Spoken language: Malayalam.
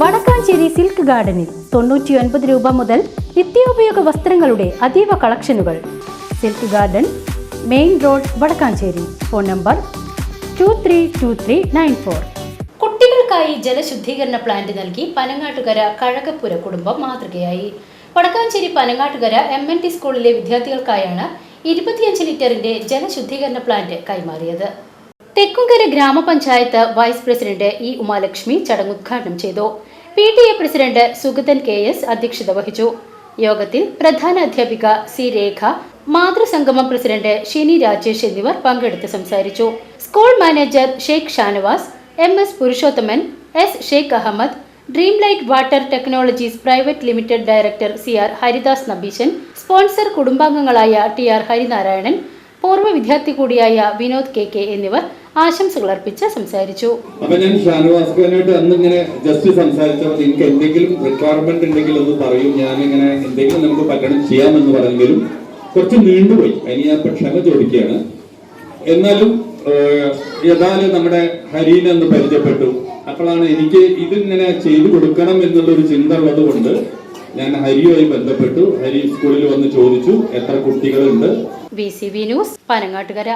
വടക്കാഞ്ചേരി സിൽക്ക് ഗാർഡനിൽ 99 രൂപ മുതൽ നിത്യോപയോഗ വസ്ത്രങ്ങളുടെ അതീവ കളക്ഷനുകൾ. Silk garden, main road, Vadakkanchery. Phone number 232394. കുട്ടികൾക്കായി ജലശുദ്ധീകരണ പ്ലാന്റ് നൽകി പനങ്ങാട്ടുകര കഴകപ്പുര കുടുംബം മാതൃകയായി. വടക്കാഞ്ചേരി പനങ്ങാട്ടുകര MNT സ്കൂളിലെ വിദ്യാർത്ഥികൾക്കായാണ് 25 ലിറ്ററിന്റെ ജലശുദ്ധീകരണ പ്ലാന്റ് കൈമാറിയത്. തെക്കുംകര ഗ്രാമപഞ്ചായത്ത് വൈസ് പ്രസിഡന്റ് ഇ ഉമാലക്ഷ്മി ചടങ്ങ് ഉദ്ഘാടനം ചെയ്തു. PTA പ്രസിഡന്റ് സുഗതൻ KS അധ്യക്ഷത വഹിച്ചു. യോഗത്തിൽ പ്രധാന അധ്യാപിക സി രേഖ, മാതൃസംഗമം പ്രസിഡന്റ് ഷിനി രാജേഷ് എന്നിവർ പങ്കെടുത്ത് സംസാരിച്ചു. School manager Sheikh Shanavas, MS Purushothaman, S Sheikh Ahammed, dream light water technologies private limited director CR Haridas Nabeesan, sponsor കുടുംബാംഗങ്ങളായ TR ഹരിനാരായണൻ, പൂർവ്വ വിദ്യാർത്ഥി കൂടിയായ വിനോദ് KK എന്നിവർ ആശംസകൾ അർപ്പിച്ച് സംസാരിച്ചു. അപ്പൊ ഞാൻ ഷാനവാസ്ഖാനായിട്ട് അന്നിങ്ങനെ ജസ്റ്റ് സംസാരിച്ചപ്പോൾ നിങ്ങൾക്ക് എന്തെങ്കിലും റിക്വയർമെന്റ് ഉണ്ടെങ്കിൽ ഒന്ന് പറയും, ഞാനിങ്ങനെ എന്തെങ്കിലും നമുക്ക് പറ്റണം ചെയ്യാമെന്ന് പറഞ്ഞെങ്കിലും കുറച്ച് നീണ്ടുപോയി. അതിന് ഞാൻ ഇപ്പൊ ക്ഷമ ചോദിക്കുകയാണ്. എന്നാലും യഥാർത്ഥ നമ്മുടെ ഹരീനെ ഒന്ന് പരിചയപ്പെട്ടു. അപ്പോഴാണ് എനിക്ക് ഇതിങ്ങനെ ചെയ്തു കൊടുക്കണം എന്നുള്ളൊരു ചിന്ത ഉള്ളത് കൊണ്ട് ഞാൻ ഹരിയുമായി ബന്ധപ്പെട്ടു. ഹരി സ്കൂളിൽ വന്ന് ചോദിച്ചു എത്ര കുട്ടികളുണ്ട്. VCV news, Panangattukara.